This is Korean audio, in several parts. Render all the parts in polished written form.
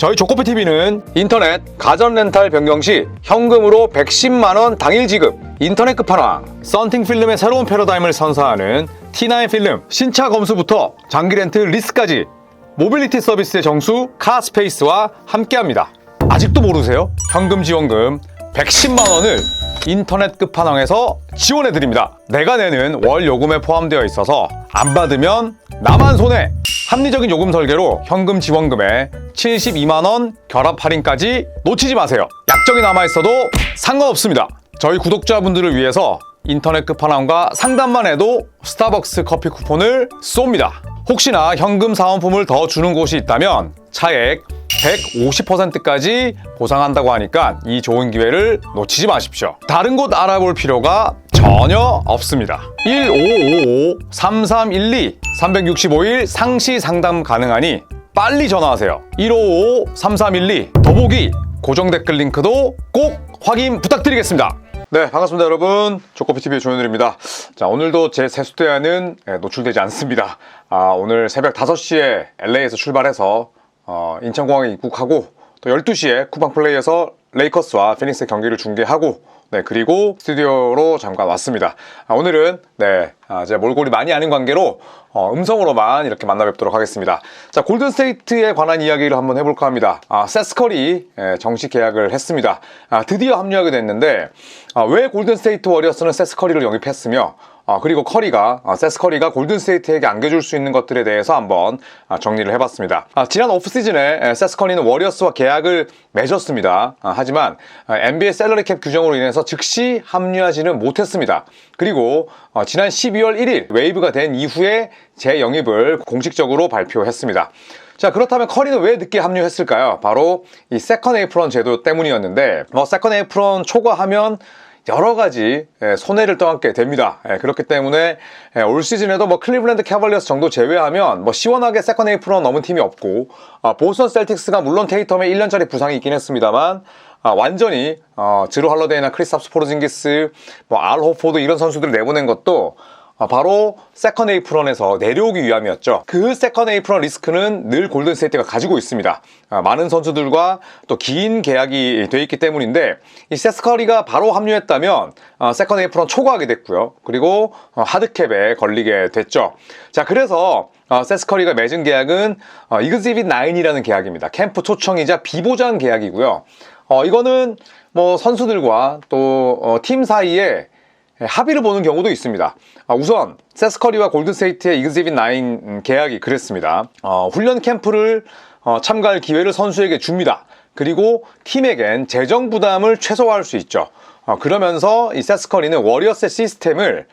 저희 조코피TV는 인터넷 가전 렌탈 변경 시 현금으로 110만원 당일 지급, 인터넷 끝판왕, 썬팅 필름의 새로운 패러다임을 선사하는 T9 필름 신차 검수부터 장기 렌트 리스까지 모빌리티 서비스의 정수 카스페이스와 함께합니다. 아직도 모르세요? 현금 지원금 110만원을 인터넷 끝판왕에서 지원해드립니다. 내가 내는 월 요금에 포함되어 있어서 안 받으면 나만 손해! 합리적인 요금 설계로 현금 지원금에 72만원 결합 할인까지 놓치지 마세요. 약정이 남아있어도 상관없습니다. 저희 구독자분들을 위해서 인터넷 끝판왕과 상담만 해도 스타벅스 커피 쿠폰을 쏩니다. 혹시나 현금 사은품을 더 주는 곳이 있다면 차액 150%까지 보상한다고 하니까 이 좋은 기회를 놓치지 마십시오. 다른 곳 알아볼 필요가 전혀 없습니다. 1555-3312 365일 상시 상담 가능하니 빨리 전화하세요. 1555-3312 더보기 고정 댓글 링크도 꼭 확인 부탁드리겠습니다. 네, 반갑습니다 여러분. 조코피TV의 조현일입니다. 자, 오늘도 제 세수대안은 노출되지 않습니다. 오늘 새벽 5시에 LA에서 출발해서 인천공항에 입국하고 또 12시에 쿠팡플레이에서 레이커스와 피닉스의 경기를 중계하고 그리고 스튜디오로 잠깐 왔습니다. 오늘은 제가 몰골이 많이 아는 관계로 음성으로만 이렇게 만나 뵙도록 하겠습니다. 자, 골든스테이트에 관한 이야기를 한번 해볼까 합니다. 세스 커리 정식 계약을 했습니다. 드디어 합류하게 됐는데 왜 골든스테이트 워리어스는 세스 커리를 영입했으며 그리고 세스 커리가 골든스테이트에게 안겨줄 수 있는 것들에 대해서 한번 정리를 해봤습니다. 지난 오프시즌에 세스 커리는 워리어스와 계약을 맺었습니다. 하지만 NBA 셀러리 캡 규정으로 인해서 즉시 합류하지는 못했습니다. 그리고 지난 12월 1일 웨이브가 된 이후에 재영입을 공식적으로 발표했습니다. 자, 그렇다면 커리는 왜 늦게 합류했을까요? 바로 이 세컨 에이프런 제도 때문이었는데 세컨 에이프런 초과하면 여러 가지 손해를 떠안게 됩니다. 그렇기 때문에 올 시즌에도 클리블랜드 캐벌리어스 정도 제외하면 시원하게 세컨 에이프런 넘은 팀이 없고 보스턴 셀틱스가 물론 테이텀에 1년짜리 부상이 있긴 했습니다만 완전히 드루 할러데이나 크리스탑스 포르징기스, 알 호포드 이런 선수들을 내보낸 것도 바로 세컨 에이프런에서 내려오기 위함이었죠. 그 세컨 에이프런 리스크는 늘 골든스테이트가 가지고 있습니다. 많은 선수들과 또 긴 계약이 돼 있기 때문인데 이 세스 커리가 바로 합류했다면 세컨 에이프런 초과하게 됐고요. 그리고 하드캡에 걸리게 됐죠. 자, 그래서 세스 커리가 맺은 계약은 이그지빗 9이라는 계약입니다. 캠프 초청이자 비보장 계약이고요. 이거는 선수들과 또 팀 사이에 합의를 보는 경우도 있습니다. 우선 세스 커리와 골든스테이트의 이그지빗 9 계약이 그랬습니다. 훈련 캠프를 참가할 기회를 선수에게 줍니다. 그리고 팀에겐 재정 부담을 최소화할 수 있죠. 그러면서 이 세스 커리는 워리어스의 시스템을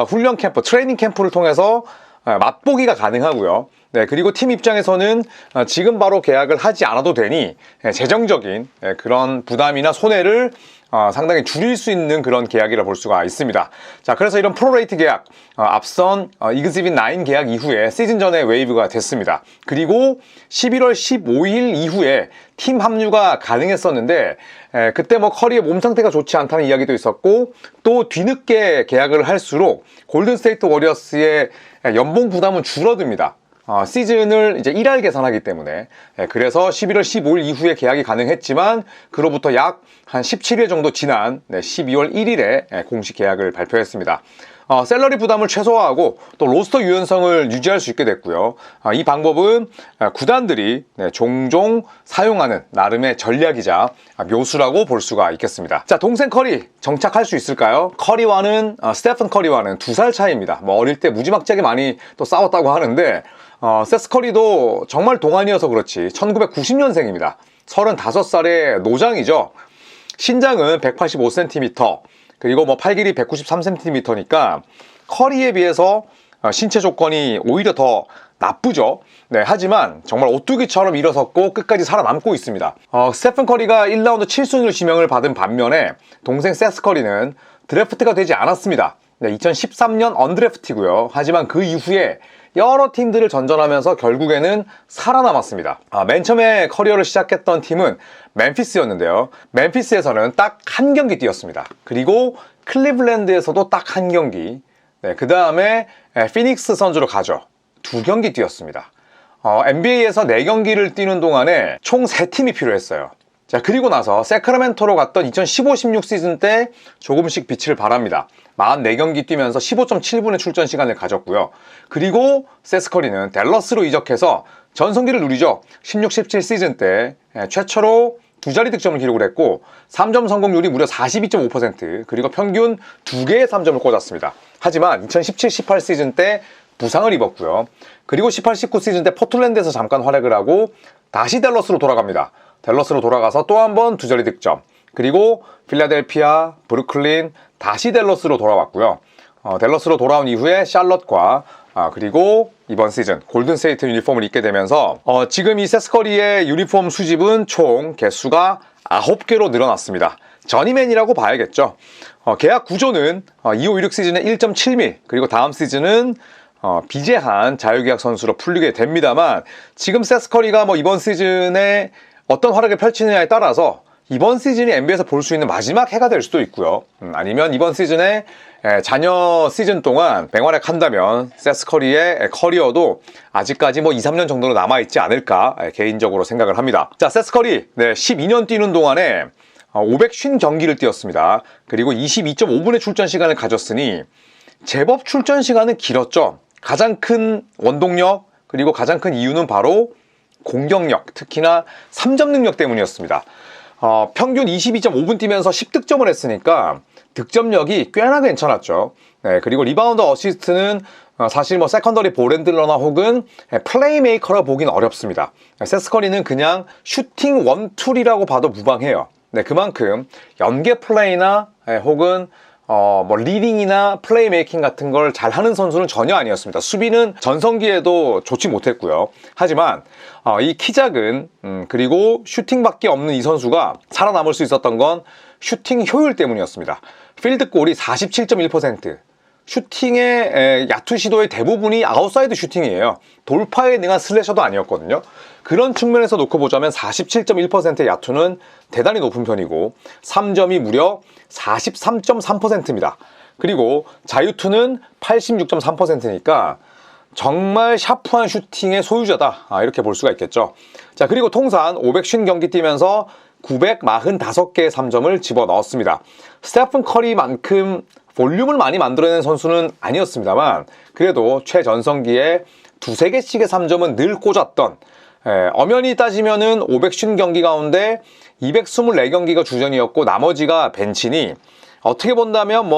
훈련 캠프, 트레이닝 캠프를 통해서 맛보기가 가능하고요. 그리고 팀 입장에서는 지금 바로 계약을 하지 않아도 되니 재정적인 그런 부담이나 손해를 상당히 줄일 수 있는 그런 계약이라 볼 수가 있습니다. 자, 그래서 이런 프로레이트 계약, 앞선 이그지빗 9 계약 이후에 시즌 전에 웨이브가 됐습니다. 그리고 11월 15일 이후에 팀 합류가 가능했었는데 그때 커리의 몸 상태가 좋지 않다는 이야기도 있었고 또 뒤늦게 계약을 할수록 골든스테이트 워리어스의 연봉 부담은 줄어듭니다. 시즌을 이제 1할 계산하기 때문에 그래서 11월 15일 이후에 계약이 가능했지만 그로부터 약 한 17일 정도 지난 12월 1일에 공식 계약을 발표했습니다. 셀러리 부담을 최소화하고 또 로스터 유연성을 유지할 수 있게 됐고요. 이 방법은 구단들이 종종 사용하는 나름의 전략이자 묘수라고 볼 수가 있겠습니다. 자, 동생 커리 정착할 수 있을까요? 스테픈 커리와는 2살 차이입니다. 어릴 때 무지막지하게 많이 또 싸웠다고 하는데 세스 커리도 정말 동안이어서 그렇지 1990년생입니다. 35살의 노장이죠. 신장은 185cm, 그리고 팔 길이 193cm니까 커리에 비해서 신체 조건이 오히려 더 나쁘죠. 하지만 정말 오뚜기처럼 일어섰고 끝까지 살아남고 있습니다. 스테픈 커리가 1라운드 7순위로 지명을 받은 반면에 동생 세스 커리는 드래프트가 되지 않았습니다. 2013년 언드래프트고요. 하지만 그 이후에 여러 팀들을 전전하면서 결국에는 살아남았습니다. 맨 처음에 커리어를 시작했던 팀은 멤피스였는데요. 멤피스에서는 딱 한 경기 뛰었습니다. 그리고 클리블랜드에서도 딱 한 경기. 그 다음에 피닉스 선주로 가죠. 2경기 뛰었습니다. NBA에서 4경기를 뛰는 동안에 총 3팀이 필요했어요. 자, 그리고 나서 세크라멘토로 갔던 2015-16 시즌 때 조금씩 빛을 발합니다. 44경기 뛰면서 15.7분의 출전 시간을 가졌고요. 그리고 세스 커리는 댈러스로 이적해서 전성기를 누리죠. 16-17 시즌 때 최초로 두 자리 득점을 기록을 했고 3점 성공률이 무려 42.5%, 그리고 평균 2개의 3점을 꽂았습니다. 하지만 2017-18 시즌 때 부상을 입었고요. 그리고 18-19 시즌 때 포틀랜드에서 잠깐 활약을 하고 다시 댈러스로 돌아갑니다. 댈러스로 돌아가서 또 한 번 두 자리 득점, 그리고 필라델피아, 브루클린, 다시 댈러스로 돌아왔고요. 댈러스로 돌아온 이후에 샬럿과 그리고 이번 시즌 골든스테이트 유니폼을 입게 되면서 지금 이 세스 커리의 유니폼 수집은 총 개수가 9개로 늘어났습니다. 저니맨이라고 봐야겠죠. 계약 구조는 25-26 시즌에 1.7밀, 그리고 다음 시즌은 비제한 자유계약 선수로 풀리게 됩니다만, 지금 세스 커리가 이번 시즌에 어떤 활약을 펼치느냐에 따라서 이번 시즌이 NBA에서 볼 수 있는 마지막 해가 될 수도 있고요. 아니면 이번 시즌에 잔여 시즌 동안 맹활약한다면 세스 커리의 커리어도 아직까지 2-3년 정도로 남아있지 않을까 개인적으로 생각을 합니다. 자, 세스 커리 12년 뛰는 동안에 550경기를 뛰었습니다. 그리고 22.5분의 출전 시간을 가졌으니 제법 출전 시간은 길었죠. 가장 큰 원동력, 그리고 가장 큰 이유는 바로 공격력, 특히나 3점 능력 때문이었습니다. 평균 22.5분 뛰면서 10득점을 했으니까 득점력이 꽤나 괜찮았죠. 그리고 리바운드 어시스트는 사실 세컨더리 볼핸들러나 혹은 플레이메이커라 보긴 어렵습니다. 세스 커리는 그냥 슈팅 원툴이라고 봐도 무방해요. 그만큼 연계 플레이나 혹은 리딩이나 플레이메이킹 같은 걸 잘하는 선수는 전혀 아니었습니다. 수비는 전성기에도 좋지 못했고요. 하지만 이 키 작은 그리고 슈팅밖에 없는 이 선수가 살아남을 수 있었던 건 슈팅 효율 때문이었습니다. 필드골이 47.1%, 슈팅의 야투 시도의 대부분이 아웃사이드 슈팅이에요. 돌파에 능한 슬래셔도 아니었거든요. 그런 측면에서 놓고 보자면 47.1%의 야투는 대단히 높은 편이고 3점이 무려 43.3%입니다. 그리고 자유투는 86.3%니까 정말 샤프한 슈팅의 소유자다, 이렇게 볼 수가 있겠죠. 자, 그리고 통산 550경기 뛰면서 945개의 3점을 집어넣었습니다. 스테픈 커리만큼 볼륨을 많이 만들어낸 선수는 아니었습니다만 그래도 최전성기에 2-3개씩의 3점은 늘 꽂았던, 엄연히 따지면은 550경기 가운데 224경기가 주전이었고 나머지가 벤치니 어떻게 본다면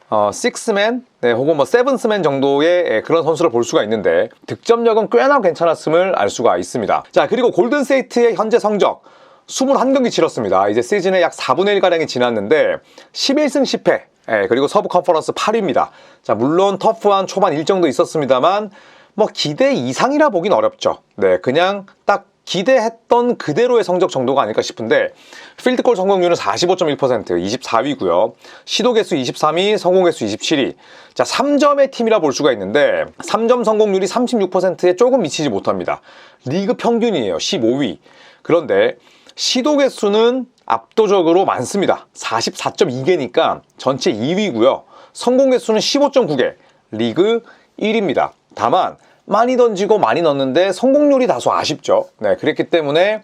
6맨 혹은 7스맨 정도의 그런 선수를 볼 수가 있는데 득점력은 꽤나 괜찮았음을 알 수가 있습니다. 자, 그리고 골든스테이트의 현재 성적 21경기 치렀습니다. 이제 시즌의 약 4분의 1가량이 지났는데 11승 10패, 그리고 서부 컨퍼런스 8위입니다. 자, 물론 터프한 초반 일정도 있었습니다만 기대 이상이라 보긴 어렵죠. 그냥 딱 기대했던 그대로의 성적 정도가 아닐까 싶은데 필드골 성공률은 45.1%, 24위고요. 시도 개수 23위, 성공 개수 27위. 자, 3점의 팀이라 볼 수가 있는데 3점 성공률이 36%에 조금 미치지 못합니다. 리그 평균이에요. 15위. 그런데 시도 개수는 압도적으로 많습니다. 44.2개니까 전체 2위고요. 성공 개수는 15.9개, 리그 1위입니다. 다만 많이 던지고 많이 넣는데 성공률이 다소 아쉽죠. 그랬기 때문에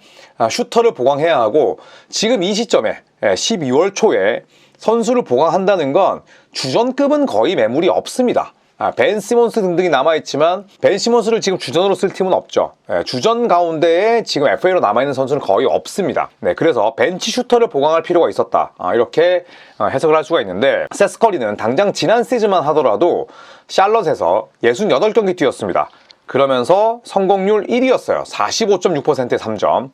슈터를 보강해야 하고 지금 이 시점에 12월 초에 선수를 보강한다는 건 주전급은 거의 매물이 없습니다. 벤 시몬스 등등이 남아있지만 벤 시몬스를 지금 주전으로 쓸 팀은 없죠. 주전 가운데에 지금 FA로 남아있는 선수는 거의 없습니다. 그래서 벤치 슈터를 보강할 필요가 있었다, 이렇게 해석을 할 수가 있는데 세스 커리는 당장 지난 시즌만 하더라도 샬럿에서 68경기 뛰었습니다. 그러면서 성공률 1위였어요. 45.6%의 3점.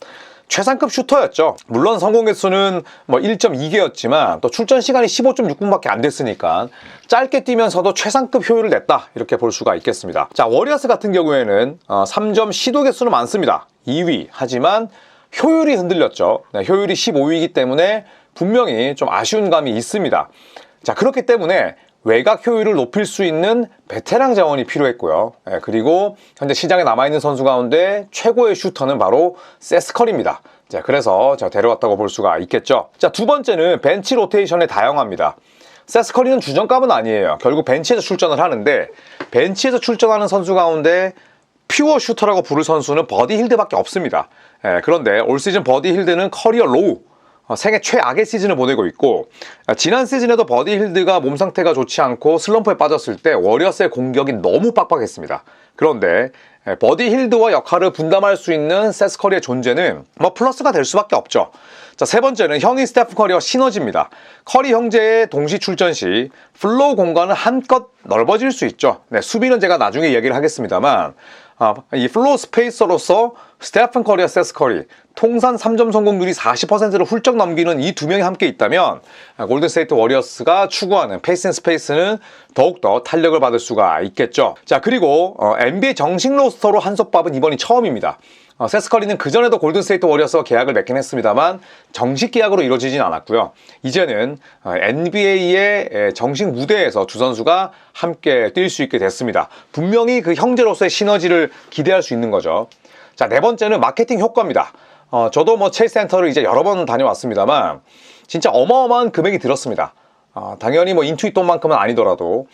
최상급 슈터였죠. 물론 성공 개수는 1.2개였지만 또 출전 시간이 15.6분밖에 안 됐으니까 짧게 뛰면서도 최상급 효율을 냈다, 이렇게 볼 수가 있겠습니다. 자, 워리어스 같은 경우에는 3점 시도 개수는 많습니다. 2위. 하지만 효율이 흔들렸죠. 효율이 15위이기 때문에 분명히 좀 아쉬운 감이 있습니다. 자, 그렇기 때문에 외곽 효율을 높일 수 있는 베테랑 자원이 필요했고요. 그리고 현재 시장에 남아있는 선수 가운데 최고의 슈터는 바로 세스 커리입니다. 자, 그래서 제가 데려왔다고 볼 수가 있겠죠. 자, 두 번째는 벤치 로테이션의 다양화입니다. 세스 커리는 주전급은 아니에요. 결국 벤치에서 출전을 하는데 벤치에서 출전하는 선수 가운데 퓨어 슈터라고 부를 선수는 버디 힐드밖에 없습니다. 그런데 올 시즌 버디 힐드는 커리어 로우, 생애 최악의 시즌을 보내고 있고, 지난 시즌에도 버디 힐드가 몸 상태가 좋지 않고 슬럼프에 빠졌을 때 워리어스의 공격이 너무 빡빡했습니다. 그런데 버디 힐드와 역할을 분담할 수 있는 세스 커리의 존재는 플러스가 될 수밖에 없죠. 자, 세 번째는 형인 스테픈 커리와 시너지입니다. 커리 형제의 동시 출전 시 플로우 공간은 한껏 넓어질 수 있죠. 수비는 제가 나중에 얘기를 하겠습니다만, 이 플로우 스페이서로서 스테픈 커리와 세스 커리, 통산 3점 성공률이 40%를 훌쩍 넘기는 이 두 명이 함께 있다면 골든스테이트 워리어스가 추구하는 페이스 앤 스페이스는 더욱더 탄력을 받을 수가 있겠죠. 자, 그리고 NBA 정식 로스터로 한솥밥은 이번이 처음입니다. 세스 커리는 그전에도 골든스테이트 워리어스와 계약을 맺긴 했습니다만 정식 계약으로 이루어지진 않았고요. 이제는 NBA의 정식 무대에서 두 선수가 함께 뛸 수 있게 됐습니다. 분명히 그 형제로서의 시너지를 기대할 수 있는 거죠. 자, 네 번째는 마케팅 효과입니다. 저도 체이스 센터를 이제 여러 번 다녀왔습니다만 진짜 어마어마한 금액이 들었습니다. 당연히 인투이 돈만큼은 아니더라도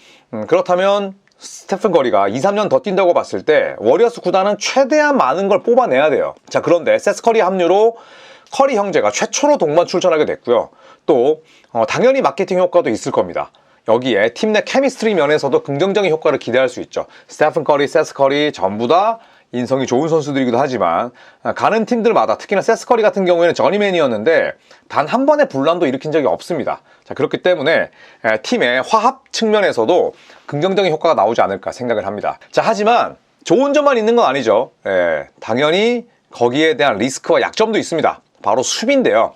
그렇다면 스테픈 커리가 2, 3년 더 뛴다고 봤을 때 워리어스 구단은 최대한 많은 걸 뽑아내야 돼요. 자, 그런데 세스 커리 합류로 커리 형제가 최초로 동반 출전하게 됐고요. 또 당연히 마케팅 효과도 있을 겁니다. 여기에 팀 내 케미스트리 면에서도 긍정적인 효과를 기대할 수 있죠. 스테픈 커리, 세스 커리 전부 다 인성이 좋은 선수들이기도 하지만 가는 팀들마다 특히나 세스 커리 같은 경우에는 저니맨이었는데 단 한 번의 분란도 일으킨 적이 없습니다. 자, 그렇기 때문에 팀의 화합 측면에서도 긍정적인 효과가 나오지 않을까 생각을 합니다. 자, 하지만 좋은 점만 있는 건 아니죠. 당연히 거기에 대한 리스크와 약점도 있습니다. 바로 수비인데요.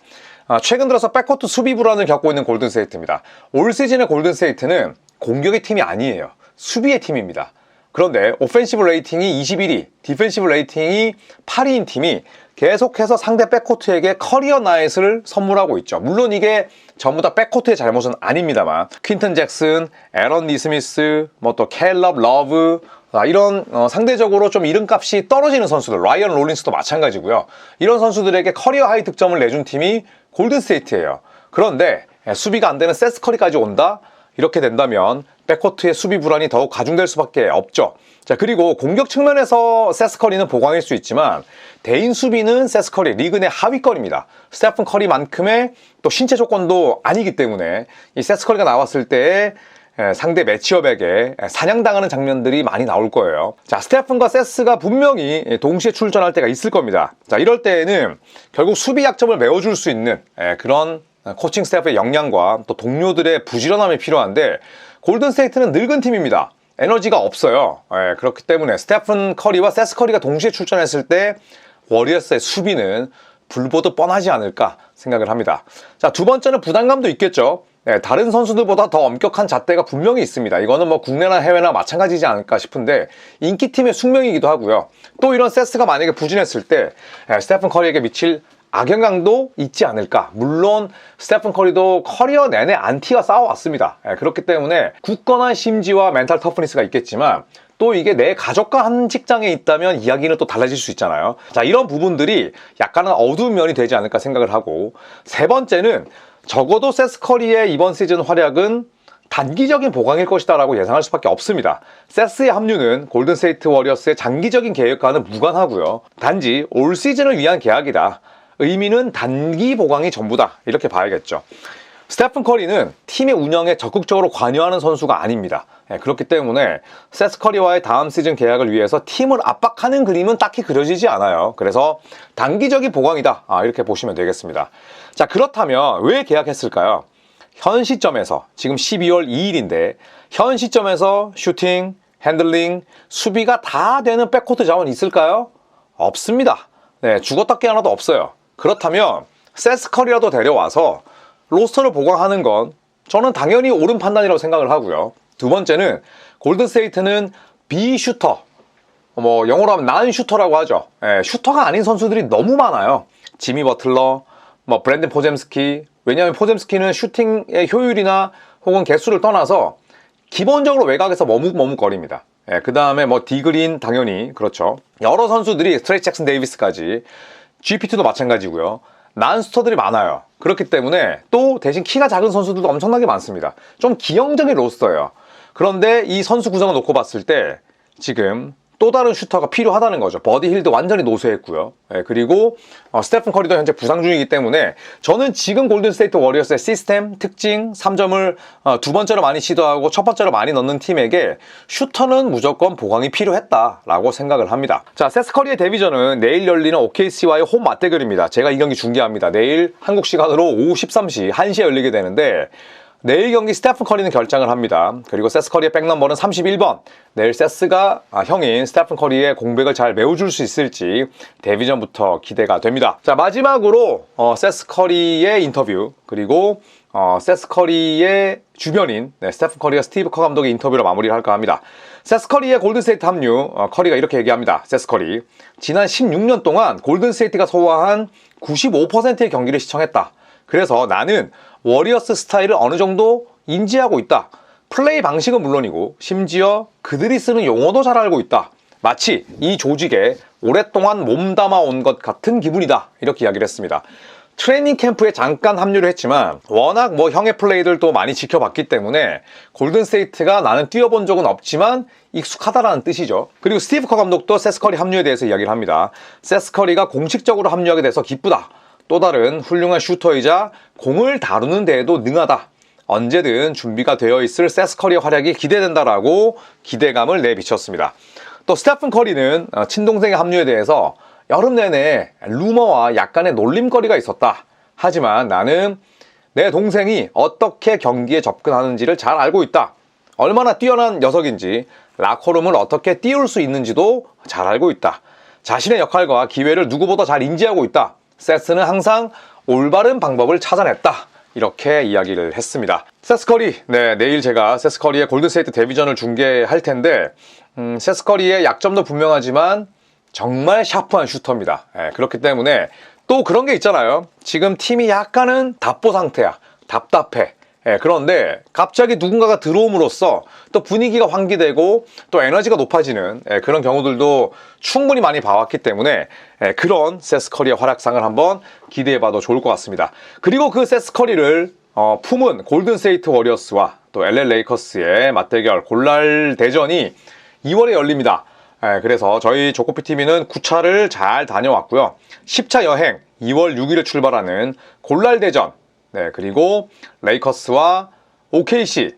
최근 들어서 백코트 수비 불안을 겪고 있는 골든스테이트입니다. 올 시즌의 골든스테이트는 공격의 팀이 아니에요. 수비의 팀입니다. 그런데 오펜시브 레이팅이 21위, 디펜시브 레이팅이 8위인 팀이 계속해서 상대 백코트에게 커리어 나잇을 선물하고 있죠. 물론 이게 전부 다 백코트의 잘못은 아닙니다만 퀸튼 잭슨, 에런 니스미스, 또 캘럽 러브 이런 상대적으로 좀 이름값이 떨어지는 선수들, 라이언 롤린스도 마찬가지고요. 이런 선수들에게 커리어 하이 득점을 내준 팀이 골든스테이트예요. 그런데 수비가 안 되는 세스 커리까지 온다? 이렇게 된다면 백코트의 수비 불안이 더욱 가중될 수밖에 없죠. 자, 그리고 공격 측면에서 세스 커리는 보강일 수 있지만 대인 수비는 세스 커리 리그 내 하위권입니다. 스테픈 커리만큼의 또 신체 조건도 아니기 때문에 이 세스 커리가 나왔을 때 상대 매치업에게 사냥당하는 장면들이 많이 나올 거예요. 자, 스테픈과 세스가 분명히 동시에 출전할 때가 있을 겁니다. 자, 이럴 때에는 결국 수비 약점을 메워줄 수 있는 그런 코칭 스태프의 역량과 또 동료들의 부지런함이 필요한데 골든스테이트는 늙은 팀입니다. 에너지가 없어요. 그렇기 때문에 스테픈 커리와 세스 커리가 동시에 출전했을 때 워리어스의 수비는 불보듯 뻔하지 않을까 생각을 합니다. 자, 두 번째는 부담감도 있겠죠. 다른 선수들보다 더 엄격한 잣대가 분명히 있습니다. 이거는 국내나 해외나 마찬가지지 않을까 싶은데 인기팀의 숙명이기도 하고요. 또 이런 세스가 만약에 부진했을 때 스테픈 커리에게 미칠 악영향도 있지 않을까. 물론 스테픈 커리도 커리어 내내 안티와 싸워왔습니다. 그렇기 때문에 굳건한 심지와 멘탈 터프니스가 있겠지만 또 이게 내 가족과 한 직장에 있다면 이야기는 또 달라질 수 있잖아요. 자, 이런 부분들이 약간은 어두운 면이 되지 않을까 생각을 하고, 세 번째는 적어도 세스 커리의 이번 시즌 활약은 단기적인 보강일 것이다 라고 예상할 수밖에 없습니다. 세스의 합류는 골든스테이트 워리어스의 장기적인 계획과는 무관하고요. 단지 올 시즌을 위한 계약이다. 의미는 단기 보강이 전부다, 이렇게 봐야겠죠. 스테픈 커리는 팀의 운영에 적극적으로 관여하는 선수가 아닙니다. 그렇기 때문에 세스 커리와의 다음 시즌 계약을 위해서 팀을 압박하는 그림은 딱히 그려지지 않아요. 그래서 단기적인 보강이다, 이렇게 보시면 되겠습니다. 자, 그렇다면 왜 계약했을까요? 현 시점에서 지금 12월 2일인데 현 시점에서 슈팅, 핸들링, 수비가 다 되는 백코트 자원이 있을까요? 없습니다. 죽었다 깨어나도 없어요. 그렇다면 세스 커리라도 데려와서 로스터를 보강하는 건 저는 당연히 옳은 판단이라고 생각을 하고요. 두 번째는 골든스테이트는 비슈터, 영어로 하면 난 슈터라고 하죠. 슈터가 아닌 선수들이 너무 많아요. 지미 버틀러, 브랜든 포젬스키. 왜냐하면 포젬스키는 슈팅의 효율이나 혹은 개수를 떠나서 기본적으로 외곽에서 머뭇머뭇거립니다. 그 다음에 디그린 당연히 그렇죠. 여러 선수들이 스트레이트 잭슨 데이비스까지, GPT도 마찬가지고요. 난스터들이 많아요. 그렇기 때문에 또 대신 키가 작은 선수들도 엄청나게 많습니다. 좀 기형적인 로스터예요. 그런데 이 선수 구성을 놓고 봤을 때 지금 또 다른 슈터가 필요하다는 거죠. 버디 힐도 완전히 노쇠했고요. 그리고 스테픈 커리도 현재 부상 중이기 때문에 저는 지금 골든스테이트 워리어스의 시스템, 특징, 3점을 두 번째로 많이 시도하고 첫 번째로 많이 넣는 팀에게 슈터는 무조건 보강이 필요했다라고 생각을 합니다. 자, 세스 커리의 데뷔전은 내일 열리는 OKC와의 홈 맞대결입니다. 제가 이 경기 중계합니다. 내일 한국 시간으로 오후 13시 1시에 열리게 되는데 내일 경기 스테픈 커리는 결장을 합니다. 그리고 세스 커리의 백넘버는 31번. 내일 세스가 형인 스테픈 커리의 공백을 잘 메워줄 수 있을지 데뷔전부터 기대가 됩니다. 자, 마지막으로 세스 커리의 인터뷰, 그리고 세스 커리의 주변인 스테픈 커리와 스티브 커 감독의 인터뷰로 마무리를 할까 합니다. 세스 커리의 골든스테이트 합류, 커리가 이렇게 얘기합니다. 세스 커리, 지난 16년 동안 골든스테이트가 소화한 95%의 경기를 시청했다. 그래서 나는 워리어스 스타일을 어느 정도 인지하고 있다. 플레이 방식은 물론이고 심지어 그들이 쓰는 용어도 잘 알고 있다. 마치 이 조직에 오랫동안 몸담아 온 것 같은 기분이다. 이렇게 이야기를 했습니다. 트레이닝 캠프에 잠깐 합류를 했지만 워낙 형의 플레이들도 많이 지켜봤기 때문에 골든스테이트가 나는 뛰어본 적은 없지만 익숙하다라는 뜻이죠. 그리고 스티브 커 감독도 세스 커리 합류에 대해서 이야기를 합니다. 세스 커리가 공식적으로 합류하게 돼서 기쁘다. 또 다른 훌륭한 슈터이자 공을 다루는 데에도 능하다. 언제든 준비가 되어 있을 세스 커리의 활약이 기대된다라고 기대감을 내비쳤습니다. 또 스테픈 커리는 친동생의 합류에 대해서 여름 내내 루머와 약간의 놀림거리가 있었다. 하지만 나는 내 동생이 어떻게 경기에 접근하는지를 잘 알고 있다. 얼마나 뛰어난 녀석인지, 라커룸을 어떻게 띄울 수 있는지도 잘 알고 있다. 자신의 역할과 기회를 누구보다 잘 인지하고 있다. 세스는 항상 올바른 방법을 찾아냈다. 이렇게 이야기를 했습니다. 세스 커리, 내일 제가 세스 커리의 골든스테이트 데뷔전을 중계할 텐데 세스 커리의 약점도 분명하지만 정말 샤프한 슈터입니다. 그렇기 때문에 또 그런 게 있잖아요. 지금 팀이 약간은 답보 상태야. 답답해. 그런데 갑자기 누군가가 들어옴으로써 또 분위기가 환기되고 또 에너지가 높아지는 그런 경우들도 충분히 많이 봐왔기 때문에 그런 세스 커리의 활약상을 한번 기대해봐도 좋을 것 같습니다. 그리고 그 세스 커리를 품은 골든스테이트 워리어스와 또 LA 레이커스의 맞대결 골랄 대전이 2월에 열립니다. 그래서 저희 조코피 TV는 9차를 잘 다녀왔고요. 10차 여행 2월 6일에 출발하는 골랄 대전, 그리고 레이커스와 OKC,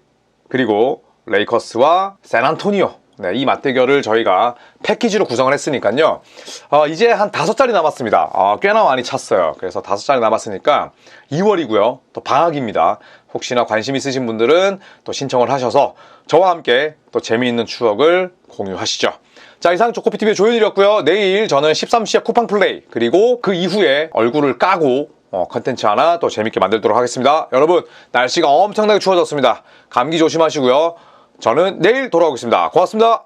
그리고 레이커스와 샌안토니오, 이 맞대결을 저희가 패키지로 구성을 했으니까요. 이제 한 5자리 남았습니다. 꽤나 많이 찼어요. 그래서 5자리 남았으니까 2월이고요. 또 방학입니다. 혹시나 관심 있으신 분들은 또 신청을 하셔서 저와 함께 또 재미있는 추억을 공유하시죠. 자, 이상 조코피TV의 조현일이었고요. 내일 저는 13시에 쿠팡 플레이, 그리고 그 이후에 얼굴을 까고 컨텐츠 하나 또 재밌게 만들도록 하겠습니다. 여러분, 날씨가 엄청나게 추워졌습니다. 감기 조심하시고요. 저는 내일 돌아오겠습니다. 고맙습니다.